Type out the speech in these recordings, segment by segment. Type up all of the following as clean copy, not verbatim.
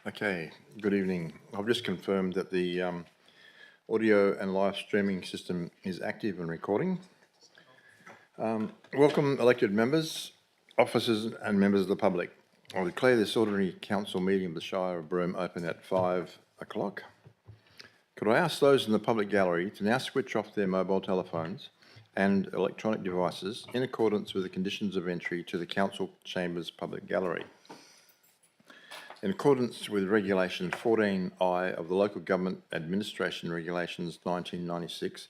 Okay, good evening. I've just confirmed that the audio and live streaming system is active and recording. Welcome elected members, officers and members of the public. I declare this ordinary council meeting of the Shire of Broome open at 5 o'clock. Could I ask those in the public gallery to now switch off their mobile telephones and electronic devices in accordance with the conditions of entry to the council chambers public gallery. In accordance with Regulation 14I of the Local Government Administration Regulations 1996,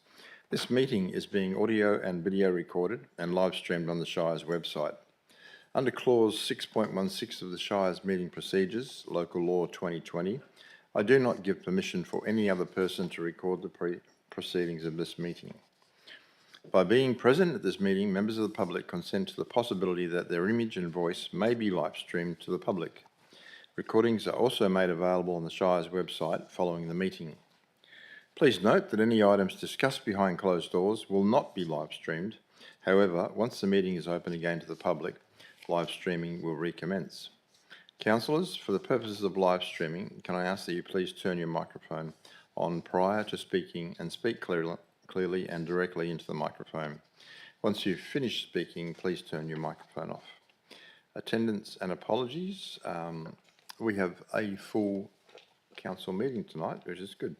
this meeting is being audio and video recorded and live streamed on the Shire's website. Under Clause 6.16 of the Shire's Meeting Procedures, Local Law 2020, I do not give permission for any other person to record the proceedings of this meeting. By being present at this meeting, members of the public consent to the possibility that their image and voice may be live streamed to the public. Recordings are also made available on the Shire's website following the meeting. Please note that any items discussed behind closed doors will not be live streamed. However, once the meeting is open again to the public, live streaming will recommence. Councillors, for the purposes of live streaming, can I ask that you please turn your microphone on prior to speaking and speak clearly and directly into the microphone. Once you've finished speaking, please turn your microphone off. Attendance and apologies. We have a full council meeting tonight, which is good.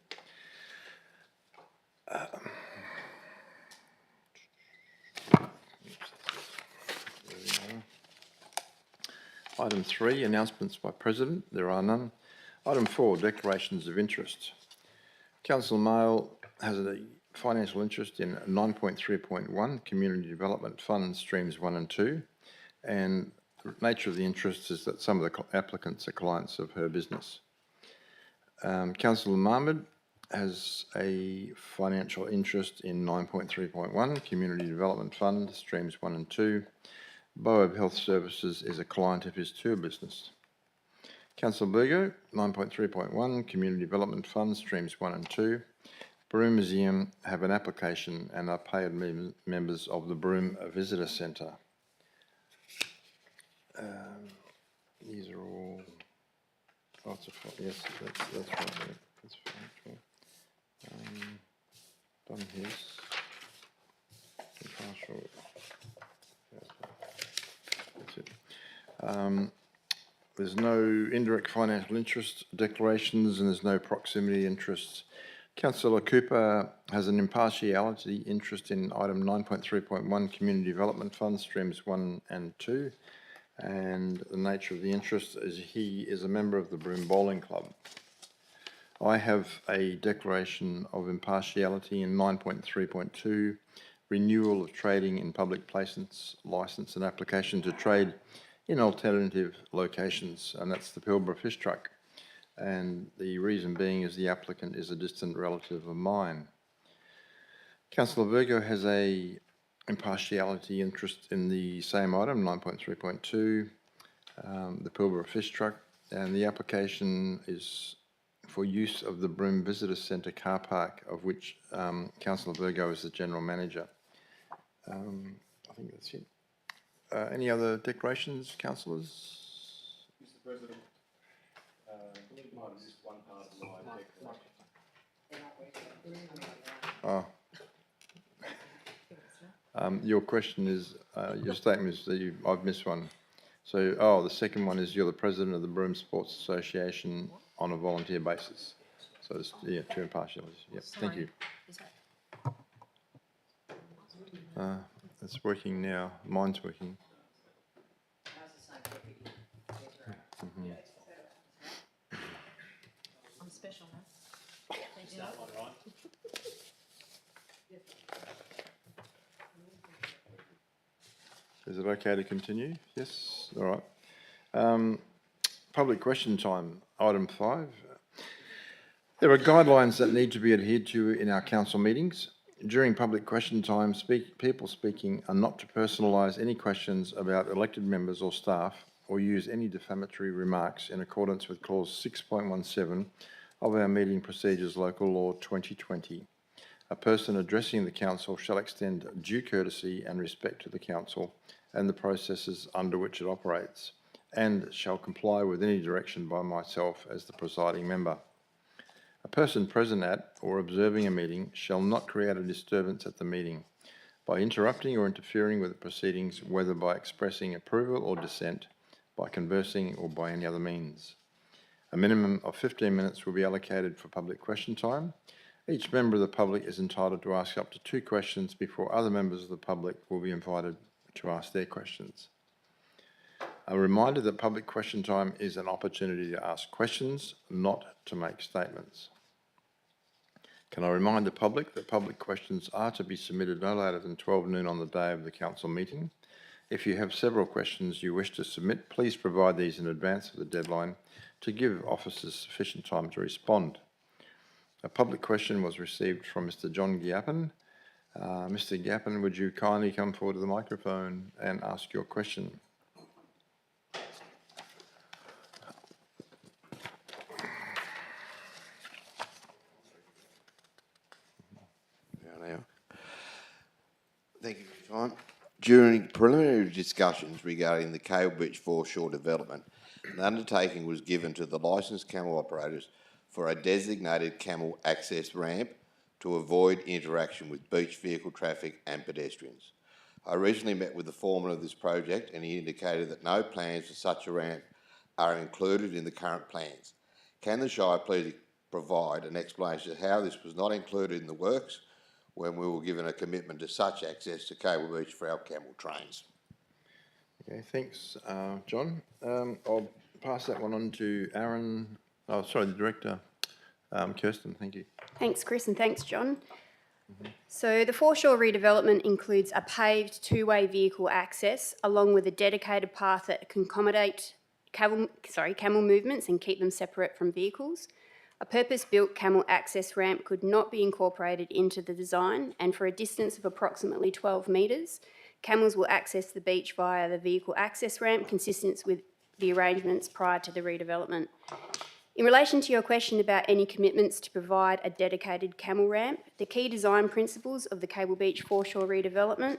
Item 3, announcements by President. There are none. Item 4, declarations of interest. Council Mail has a financial interest in 9.3.1 Community Development Fund Streams 1 and 2, and the nature of the interest is that some of the applicants are clients of her business. Councillor Mahmood has a financial interest in 9.3.1 Community Development Fund Streams 1 and 2. Boab Health Services is a client of his tour business. Councillor Burgo, 9.3.1 Community Development Fund Streams 1 and 2. Broome Museum have an application and are paid members of the Broome Visitor Centre. These are all. Oh, yes, that's right. Yeah, that's fine. Done his. Impartial. That's it. There's no indirect financial interest declarations and there's no proximity interests. Councillor Cooper has an impartiality interest in item 9.3.1 Community Development Fund Streams 1 and 2. And the nature of the interest is he is a member of the Broome Bowling Club. I have a declaration of impartiality in 9.3.2, renewal of trading in public places, licence and application to trade in alternative locations, and that's the Pilbara Fish Truck. And the reason being is the applicant is a distant relative of mine. Councillor Virgo has a impartiality interest in the same item, 9.3.2, the Pilbara Fish Truck, and the application is for use of the Broome Visitor Centre car park, of which Councillor Virgo is the General Manager. I think that's it. Any other declarations, councillors? Mr. President, I might have missed one part of my declaration. Your question is, your statement is that I've missed one. So, the second one is you're the president of the Broome Sports Association on a volunteer basis. So, it's, yeah, two impartialities. Yep, thank you. It's working now. Mine's working. Mm-hmm. I'm special now. Thank you. Is it okay to continue? Yes? All right. Public question time, item 5. There are guidelines that need to be adhered to in our council meetings. During public question time, people speaking are not to personalise any questions about elected members or staff or use any defamatory remarks in accordance with clause 6.17 of our meeting procedures local law 2020. A person addressing the council shall extend due courtesy and respect to the council and the processes under which it operates, and shall comply with any direction by myself as the presiding member. A person present at or observing a meeting shall not create a disturbance at the meeting by interrupting or interfering with the proceedings, whether by expressing approval or dissent, by conversing or by any other means. A minimum of 15 minutes will be allocated for public question time. Each member of the public is entitled to ask up to 2 questions before other members of the public will be invited to ask their questions. A reminder that public question time is an opportunity to ask questions, not to make statements. Can I remind the public that public questions are to be submitted no later than 12 noon on the day of the council meeting. If you have several questions you wish to submit, please provide these in advance of the deadline to give officers sufficient time to respond. A public question was received from Mr. John Giappin. Mr. Giappin, would you kindly come forward to the microphone and ask your question? Thank you for your time. During preliminary discussions regarding the Cable Beach foreshore development, an undertaking was given to the licensed camel operators for a designated camel access ramp to avoid interaction with beach vehicle traffic and pedestrians. I recently met with the foreman of this project and he indicated that no plans for such a ramp are included in the current plans. Can the Shire please provide an explanation of how this was not included in the works when we were given a commitment to such access to Cable Beach for our camel trains? Okay, thanks, John. I'll pass that one on to Aaron. Oh, sorry, the Director, Kirsten, thank you. Thanks, Chris, and thanks, John. So the foreshore redevelopment includes a paved 2-way vehicle access along with a dedicated path that can accommodate camel movements and keep them separate from vehicles. A purpose-built camel access ramp could not be incorporated into the design, and for a distance of approximately 12 metres, camels will access the beach via the vehicle access ramp, consistent with the arrangements prior to the redevelopment. In relation to your question about any commitments to provide a dedicated camel ramp, the key design principles of the Cable Beach foreshore redevelopment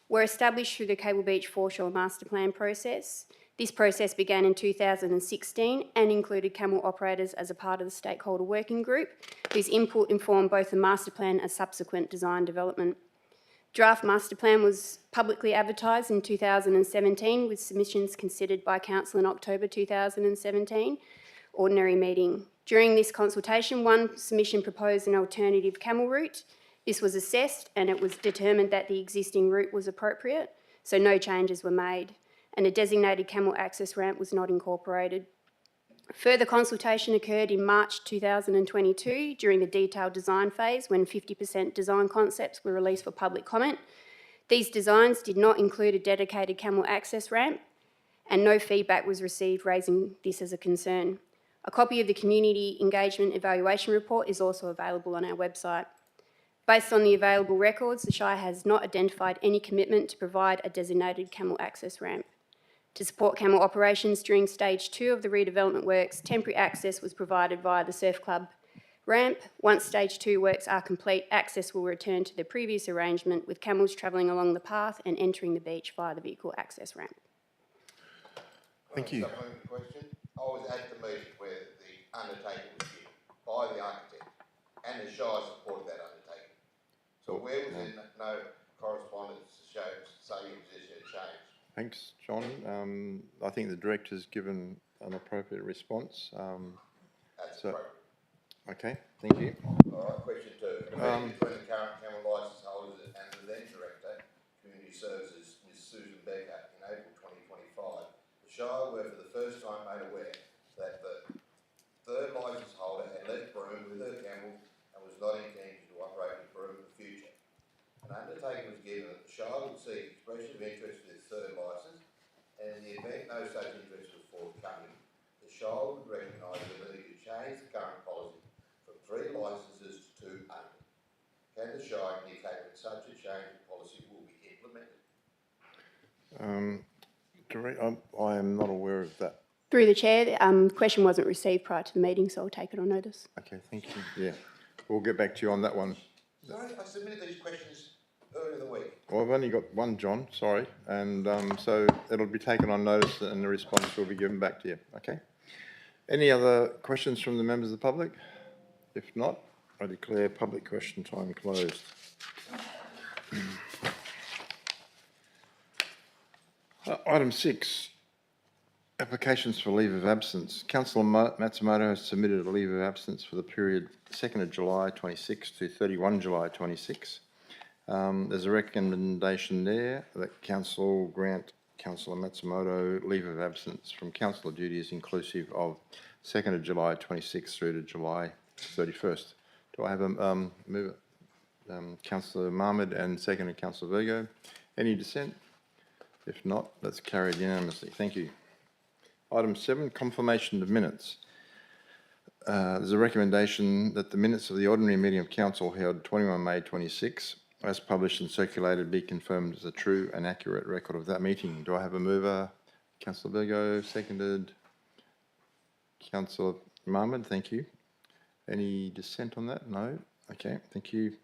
were established through the Cable Beach foreshore master plan process. This process began in 2016 and included camel operators as a part of the stakeholder working group, whose input informed both the master plan and subsequent design development. Draft master plan was publicly advertised in 2017 with submissions considered by Council in October 2017, ordinary meeting. During this consultation, one submission proposed an alternative camel route. This was assessed and it was determined that the existing route was appropriate, so no changes were made, and a designated camel access ramp was not incorporated. Further consultation occurred in March 2022 during the detailed design phase when 50% design concepts were released for public comment. These designs did not include a dedicated camel access ramp and no feedback was received raising this as a concern. A copy of the Community Engagement Evaluation Report is also available on our website. Based on the available records, the Shire has not identified any commitment to provide a designated camel access ramp. To support camel operations during stage 2 of the redevelopment works, temporary access was provided via the Surf Club ramp. Once stage 2 works are complete, access will return to the previous arrangement with camels travelling along the path and entering the beach via the vehicle access ramp. Thank you. Supplementary question. I was at the meeting where the undertaking was given by the architect and the Shire supported that undertaking. So where was there no correspondence to show saying it was just a change? Thanks, John. I think the Director's given an appropriate response. That's appropriate. Okay, thank you. All right, question 2. The meeting between the current camel licence holders and the then Director, Community Services, Ms Susan Becker, in April 2025, the Shire were for the first time made aware that the third licence holder had left Broome with her camel and was not intending to operate in Broome in the future. An undertaking was given that the Shire would seek expression of interest for this third licence, and in the event no such interest was forthcoming, the Shire would recognise the need to change the current policy from 3 licences to 2 only. Can the Shire indicate that such a change in policy will be implemented? I am not aware of that. Through the Chair, the question wasn't received prior to the meeting, so I'll take it on notice. Okay, thank you. Yeah, we'll get back to you on that one. Sorry, I submitted these questions earlier in the week. Well, I've only got one, John, sorry, and so it'll be taken on notice and the response will be given back to you, okay? Any other questions from the members of the public? If not, I declare public question time closed. Item 6, applications for leave of absence. Councillor Matsumoto has submitted a leave of absence for the period 2nd of July 26 to 31 July 26. There's a recommendation there that Council grant Councillor Matsumoto leave of absence from councillor duties inclusive of 2nd of July 26 through to July 31st. Do I have a move? Councillor Mahmood and seconded Councillor Virgo. Any dissent? If not, that's carried unanimously. Thank you. Item 7, confirmation of minutes. There's a recommendation that the minutes of the ordinary meeting of council held 21 May 26, as published and circulated, be confirmed as a true and accurate record of that meeting. Do I have a mover? Councillor Virgo, seconded. Councillor Mahmood, thank you. Any dissent on that? No? Okay, thank you.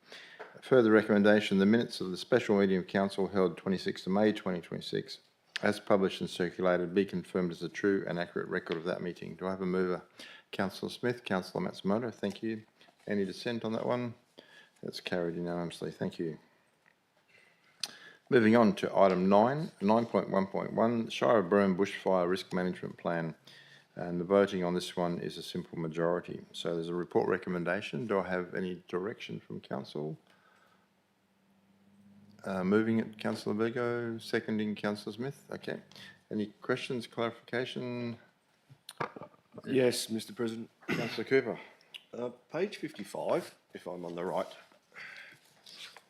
Further recommendation, the minutes of the special meeting of council held 26th of May 2026, as published and circulated, be confirmed as a true and accurate record of that meeting. Do I have a mover? Councillor Smith, Councillor Matsumoto, thank you. Any dissent on that one? That's carried unanimously, thank you. Moving on to item 9, 9.1.1, Shire of Broome Bushfire Risk Management Plan. And the voting on this one is a simple majority. So there's a report recommendation. Do I have any direction from council? Moving it, Councillor Virgo, seconding Councillor Smith. Okay. Any questions, clarification? Yes, Mr. President. Councillor Cooper. Page 55, if I'm on the right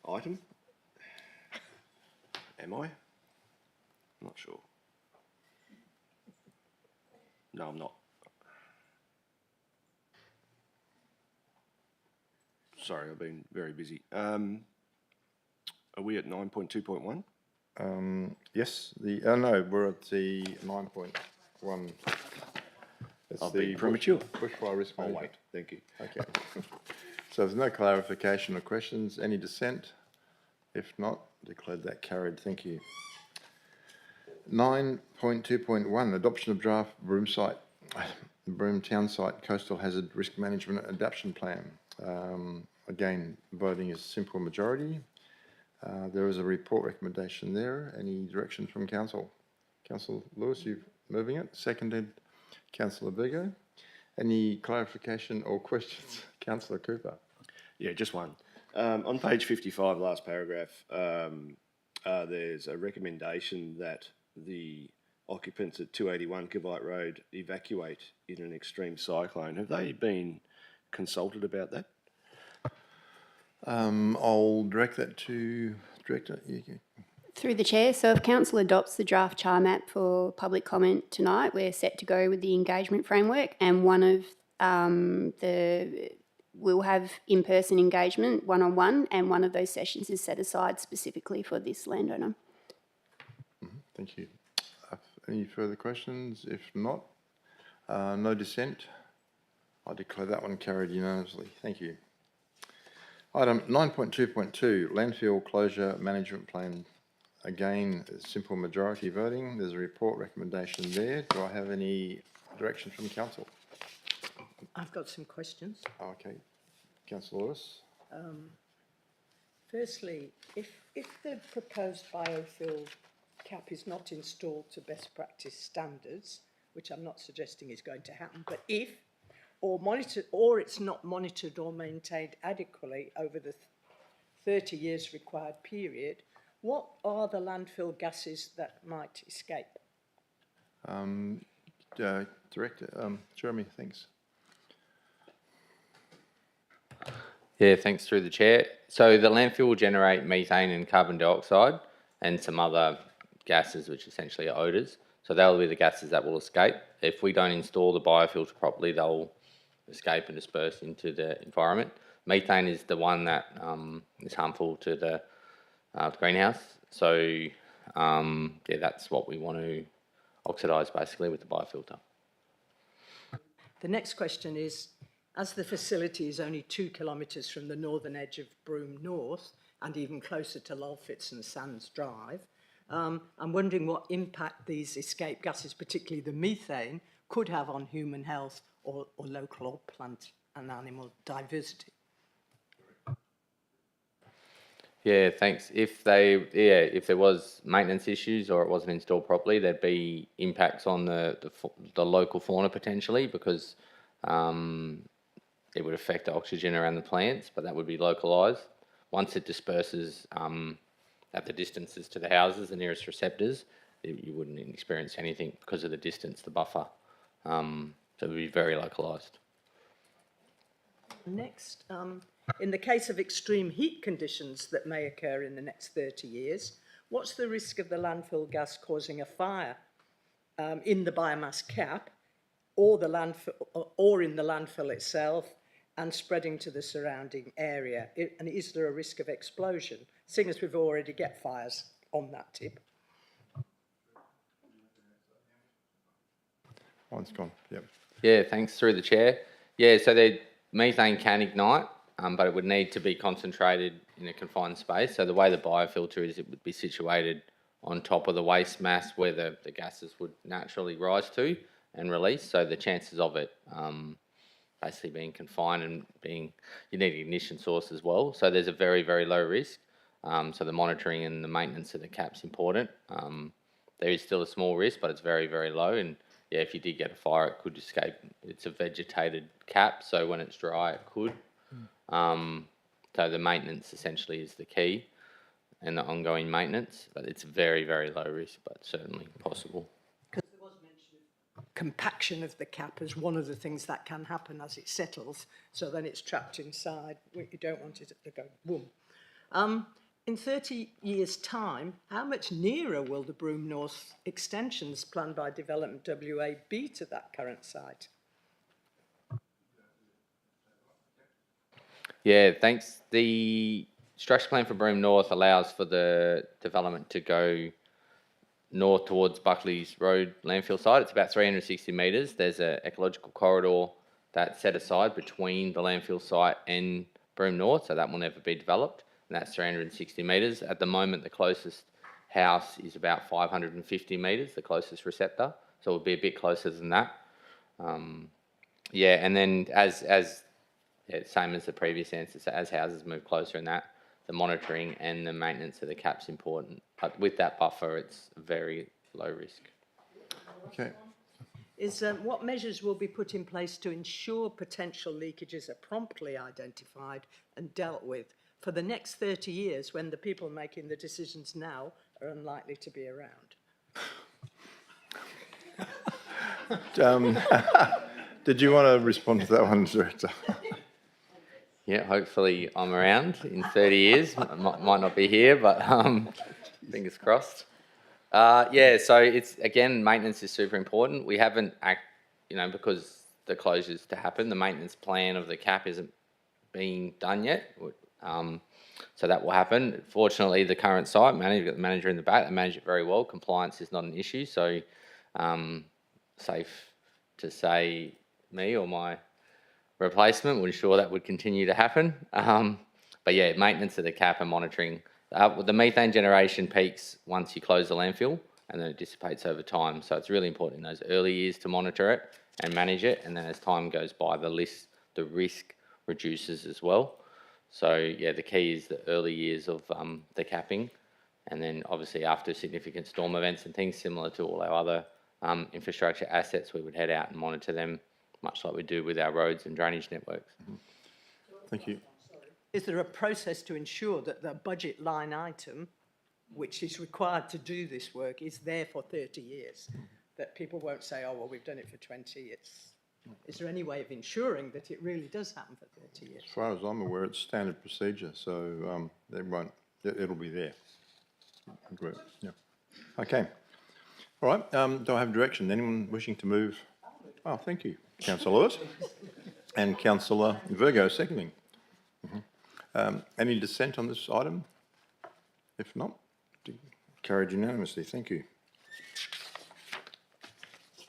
item. Am I? I'm not sure. No, I'm not. Sorry, I've been very busy. Are we at 9.2.1? Yes. No, we're at the 9.1. It's I'll be premature. Bushfire risk I'll management. wait. Thank you. Okay. So there's no clarification or questions. Any dissent? If not, declare that carried. Thank you. 9.2.1, adoption of draft Broome Town Site Coastal Hazard Risk Management Adaptation Plan. Again, voting is simple majority. There is a report recommendation there. Any direction from council? Councillor Lewis, you moving it? Seconded. Councillor Virgo. Any clarification or questions? Councillor Cooper. Yeah, just one. On page 55, last paragraph, there's a recommendation that the occupants at 281 Kibite Road evacuate in an extreme cyclone. Have they been consulted about that? I'll direct that to Director. Through the chair, so if council adopts the draft char map for public comment tonight, we're set to go with the engagement framework, and one of we'll have in-person engagement, one-on-one, and one of those sessions is set aside specifically for this landowner. Thank you. Any further questions? If not, no dissent. I declare that one carried unanimously. Thank you. Item 9.2.2, landfill closure management plan. Again, simple majority voting. There's a report recommendation there. Do I have any direction from council? I've got some questions. Okay. Councillor Lewis. Firstly, if the proposed biofuel cap is not installed to best practice standards, which I'm not suggesting is going to happen, but if, or it's not monitored or maintained adequately over the 30 years required period, what are the landfill gases that might escape? Director, Jeremy, thanks. Yeah, thanks through the chair. So the landfill will generate methane and carbon dioxide and some other gases, which essentially are odours. So they'll be the gases that will escape. If we don't install the biofilter properly, they'll escape and disperse into the environment. Methane is the one that is harmful to the greenhouse. So yeah, that's what we want to oxidise basically with the biofilter. The next question is, as the facility is only 2 kilometres from the northern edge of Broome North, and even closer to Lolfitts and Sands Drive. I'm wondering what impact these escape gases, particularly the methane, could have on human health or local or plant and animal diversity. Yeah, thanks. If there was maintenance issues or it wasn't installed properly, there'd be impacts on the local fauna potentially, because it would affect the oxygen around the plants, but that would be localised. Once it disperses at the distances to the houses, the nearest receptors, you wouldn't experience anything because of the distance, the buffer. So it would be very localised. Next, in the case of extreme heat conditions that may occur in the next 30 years, what's the risk of the landfill gas causing a fire in the biomass cap or the landfill, or in the landfill itself, and spreading to the surrounding area? And is there a risk of explosion, seeing as we've already get fires on that tip? Oh, it's gone, yep. Yeah, thanks, through the chair. Yeah, so the methane can ignite, but it would need to be concentrated in a confined space. So the way the biofilter is, it would be situated on top of the waste mass where the gases would naturally rise to and release. So the chances of it basically being confined and you need an ignition source as well. So there's a very, very low risk. So the monitoring and the maintenance of the cap's important. There is still a small risk, but it's very, very low. And yeah, if you did get a fire, it could escape. It's a vegetated cap, so when it's dry, it could. So the maintenance essentially is the key, and the ongoing maintenance, but it's very, very low risk, but certainly possible. Because there was mention of compaction of the cap as one of the things that can happen as it settles, so then it's trapped inside. You don't want it to go boom. In 30 years' time, how much nearer will the Broome North extensions planned by Development WA be to that current site? Yeah, thanks. The structure plan for Broome North allows for the development to go north towards Buckley's Road landfill site. It's about 360 metres. There's an ecological corridor that's set aside between the landfill site and Broome North, so that will never be developed, and that's 360 metres. At the moment, the closest house is about 550 metres, the closest receptor, so it'll be a bit closer than that. Yeah, and then same as the previous answer, so as houses move closer in that, the monitoring and the maintenance of the cap's important. But with that buffer, it's very low risk. Okay. Is what measures will be put in place to ensure potential leakages are promptly identified and dealt with for the next 30 years when the people making the decisions now are unlikely to be around? Did you want to respond to that one, Director? Yeah, hopefully I'm around in 30 years. Might not be here, but fingers crossed. Yeah, so it's, again, maintenance is super important. We haven't, because the closure's to happen, the maintenance plan of the cap isn't being done yet. So that will happen. Fortunately, the current site manager in the back, they manage it very well. Compliance is not an issue, so safe to say me or my replacement will ensure that would continue to happen. But yeah, maintenance of the cap and monitoring. The methane generation peaks once you close the landfill, and then it dissipates over time. So it's really important in those early years to monitor it and manage it, and then as time goes by, the risk reduces as well. So yeah, the key is the early years of the capping, and then obviously after significant storm events and things similar to all our other infrastructure assets, we would head out and monitor them, much like we do with our roads and drainage networks. Thank you. Is there a process to ensure that the budget line item, which is required to do this work, is there for 30 years? That people won't say, oh, well, we've done it for 20. Is there any way of ensuring that it really does happen for 30 years? As far as I'm aware, it's standard procedure, so it'll be there. Great. Yeah. Okay. All right. Do I have direction? Anyone wishing to move? Oh, thank you, Councillor Lewis and Councillor Virgo seconding. Any dissent on this item? If not, carried unanimously. Thank you.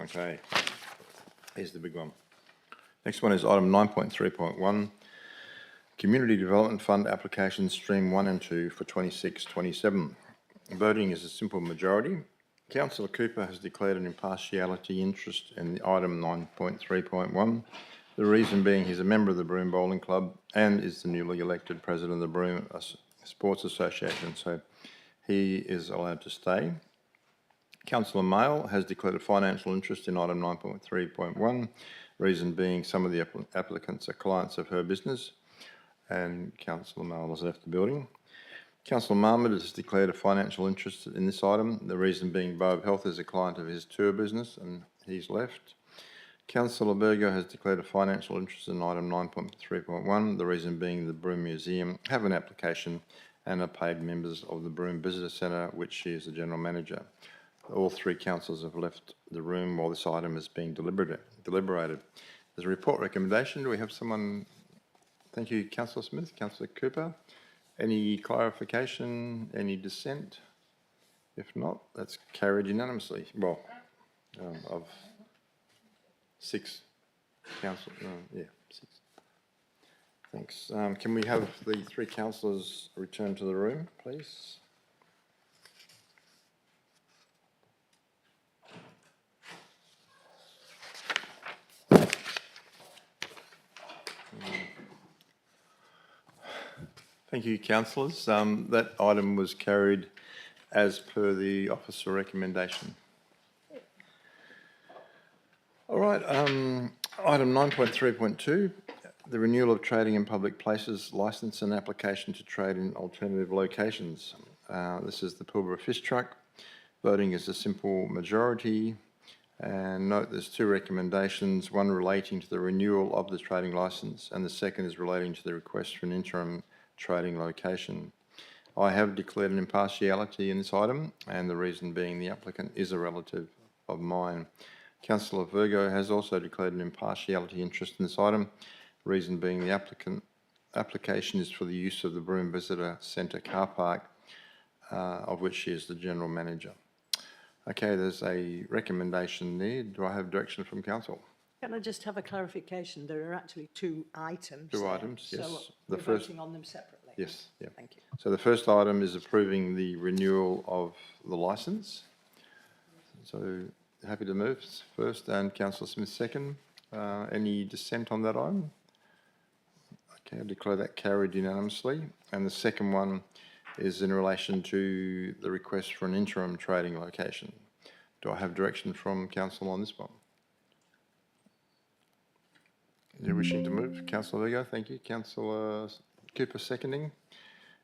Okay. Here's the big one. Next one is item 9.3.1. Community Development Fund application stream 1 and 2 for 26-27. Voting is a simple majority. Councillor Cooper has declared an impartiality interest in the item 9.3.1. The reason being he's a member of the Broome Bowling Club and is the newly elected president of the Broome Sports Association, so he is allowed to stay. Councillor Mail has declared a financial interest in item 9.3.1, reason being some of the applicants are clients of her business, and Councillor Mail has left the building. Councillor Marmot has declared a financial interest in this item, the reason being Boab Health is a client of his tour business and he's left. Councillor Burgo has declared a financial interest in item 9.3.1, the reason being the Broome Museum have an application and are paid members of the Broome Visitor Centre, which she is the General Manager. All three councillors have left the room while this item is being deliberated. There's a report recommendation. Do we have someone? Thank you, Councillor Smith. Councillor Cooper. Any clarification? Any dissent? If not, that's carried unanimously. Well, of 6 council. Yeah, 6. Thanks. Can we have the 3 councillors return to the room, please? Thank you, councillors. That item was carried as per the officer recommendation. All right, item 9.3.2, the renewal of trading in public places licence and application to trade in alternative locations. This is the Pilbara Fish Truck. Voting is a simple majority. And note there's 2 recommendations, one relating to the renewal of the trading licence and the second is relating to the request for an interim trading location. I have declared an impartiality in this item and the reason being the applicant is a relative of mine. Councillor Virgo has also declared an impartiality interest in this item, reason being the application is for the use of the Broome Visitor Centre car park, of which she is the General Manager. Okay, there's a recommendation there. Do I have direction from Council? Can I just have a clarification? There are actually 2 items. 2 there, items, yes. So The we're first, voting on them separately. yes, yeah. Thank you. So the first item is approving the renewal of the licence. So happy to move first and Councillor Smith second. Any dissent on that item? Okay, I declare that carried unanimously. And the second one is in relation to the request for an interim trading location. Do I have direction from Council on this one? You're wishing to move? Councillor Vigo, thank you. Councillor Cooper seconding.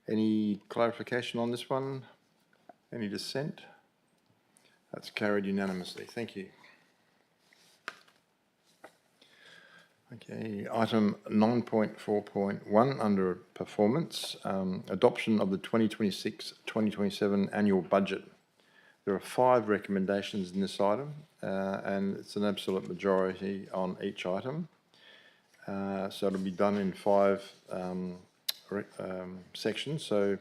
Any clarification on this one? Any dissent? That's carried unanimously. Thank you. Okay, item 9.4.1 under performance, adoption of the 2026-2027 annual budget. There are 5 recommendations in this item and it's an absolute majority on each item. So it'll be done in 5 sections. So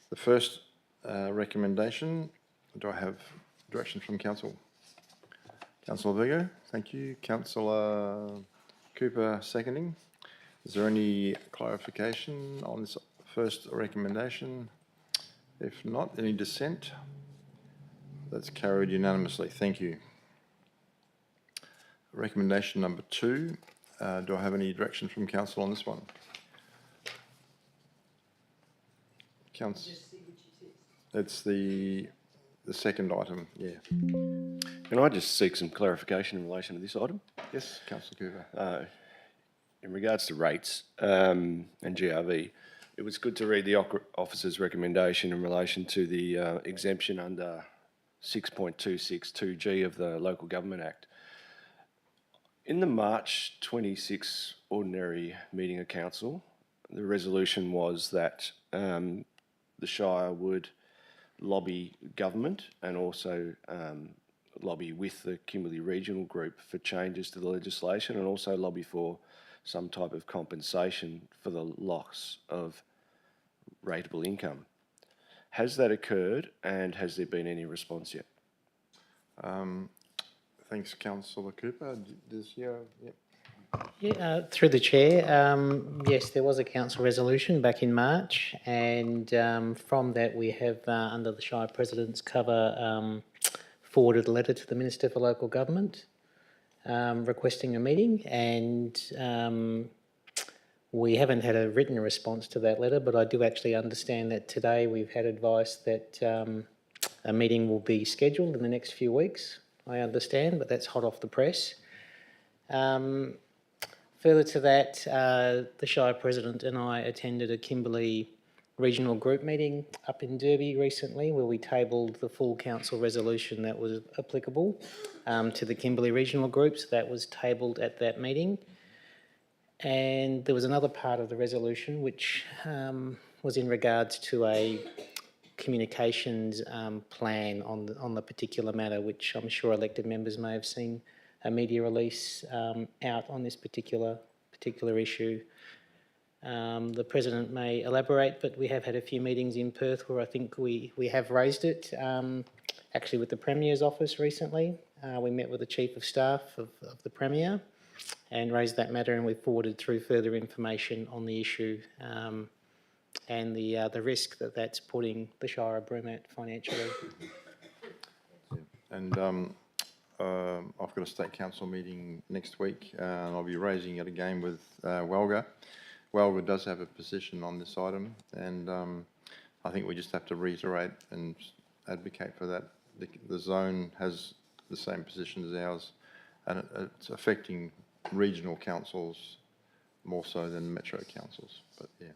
the first recommendation, do I have direction from Council? Councillor Vigo, thank you. Councillor Cooper seconding. Is there any clarification on this first recommendation? If not, any dissent? That's carried unanimously. Thank you. Recommendation number 2. Do I have any direction from Council on this one? Council. It's the second item, yeah. Can I just seek some clarification in relation to this item? Yes, Councillor Cooper. In regards to rates and GRV, it was good to read the officer's recommendation in relation to the exemption under 6.262G of the Local Government Act. In the March 26 ordinary meeting of council, the resolution was that the Shire would lobby government and also lobby with the Kimberley Regional Group for changes to the legislation and also lobby for some type of compensation for the loss of rateable income. Has that occurred and has there been any response yet? Thanks, Councillor Cooper. Yep. Yeah, through the chair, yes, there was a council resolution back in March, and from that we have, under the Shire President's cover, forwarded a letter to the Minister for Local Government requesting a meeting, and we haven't had a written response to that letter, but I do actually understand that today we've had advice that a meeting will be scheduled in the next few weeks, I understand, but that's hot off the press. Further to that, the Shire President and I attended a Kimberley Regional Group meeting up in Derby recently, where we tabled the full council resolution that was applicable to the Kimberley Regional Groups. That was tabled at that meeting. And there was another part of the resolution which was in regards to a communications plan on the particular matter, which I'm sure elected members may have seen a media release out on this particular issue. The President may elaborate, but we have had a few meetings in Perth where I think we have raised it, actually with the Premier's office recently. We met with the Chief of Staff of the Premier and raised that matter, and we forwarded through further information on the issue and the risk that that's putting the Shire of Broome at financially. And I've got a state council meeting next week, and I'll be raising it again with Welga. Welga does have a position on this item, and I think we just have to reiterate and advocate for that. The zone has the same position as ours, and it's affecting regional councils more so than metro councils. But yeah.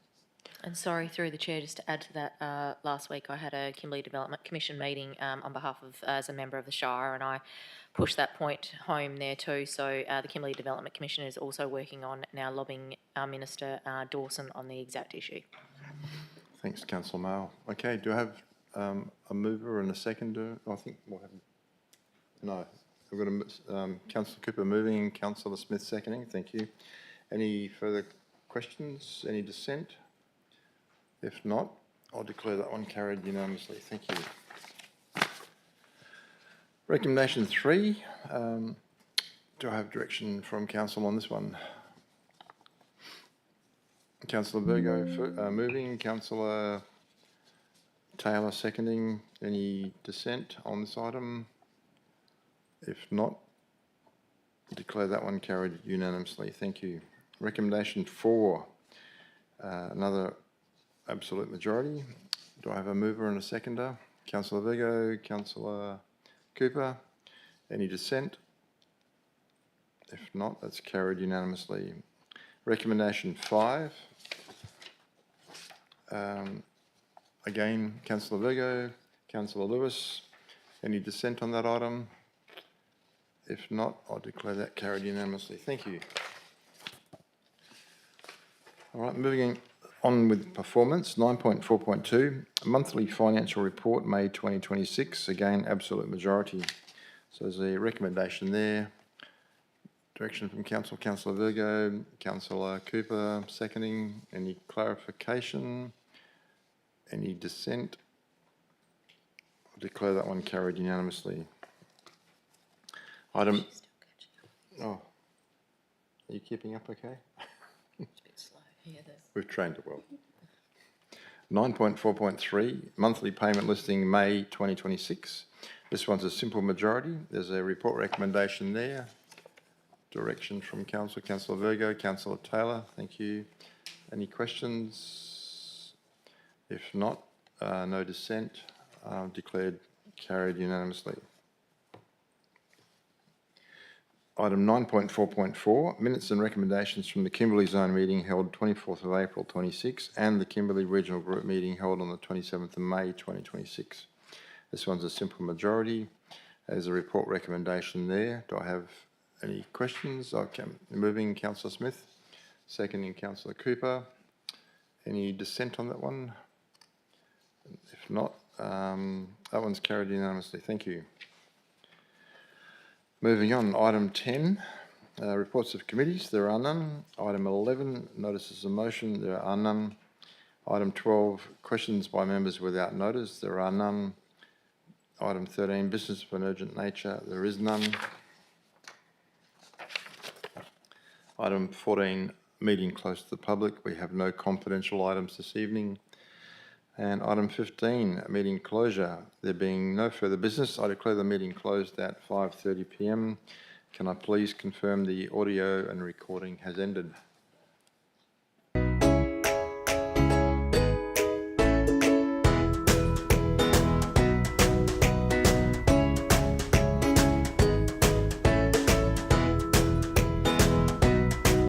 And sorry, through the chair, just to add to that, last week I had a Kimberley Development Commission meeting on behalf of, as a member of the Shire, and I pushed that point home there too. So the Kimberley Development Commission is also working on now lobbying our Minister Dawson on the exact issue. Thanks, Councillor Mail. Okay, do I have a mover and a seconder? I think what happened? No, I've got Councillor Cooper moving, Councillor Smith seconding. Thank you. Any further questions? Any dissent? If not, I'll declare that one carried unanimously. Thank you. Recommendation 3. Do I have direction from Council on this one? Councillor Virgo moving, Councillor Taylor seconding. Any dissent on this item? If not, declare that one carried unanimously. Thank you. Recommendation 4. Another absolute majority. Do I have a mover and a seconder? Councillor Virgo, Councillor Cooper. Any dissent? If not, that's carried unanimously. Recommendation 5. Again, Councillor Virgo, Councillor Lewis. Any dissent on that item? If not, I'll declare that carried unanimously. Thank you. All right, moving on with performance. 9.4.2, monthly financial report, May 2026. Again, absolute majority. So there's a recommendation there. Direction from Council. Councillor Virgo, Councillor Cooper seconding. Any clarification? Any dissent? I'll declare that one carried unanimously. Item. Oh, are you keeping up okay? It's a bit slow. Yeah, We've trained it well. 9.4.3, monthly payment listing, May 2026. This one's a simple majority. There's a report recommendation there. Direction from Council. Councillor Virgo, Councillor Taylor, thank you. Any questions? If not, no dissent. Declared carried unanimously. Item 9.4.4, minutes and recommendations from the Kimberley Zone meeting held 24th of April 26 and the Kimberley Regional Group meeting held on the 27th of May 2026. This one's a simple majority. There's a report recommendation there. Do I have any questions? Okay, moving Councillor Smith, seconding Councillor Cooper. Any dissent on that one? If not, that one's carried unanimously. Thank you. Moving on, item 10, reports of committees, there are none. Item 11, notices of motion, there are none. Item 12, questions by members without notice, there are none. Item 13, business of an urgent nature, there is none. Item 14, meeting closed to the public. We have no confidential items this evening. And item 15, meeting closure. There being no further business, I declare the meeting closed at 5:30 p.m. Can I please confirm the audio and recording has ended?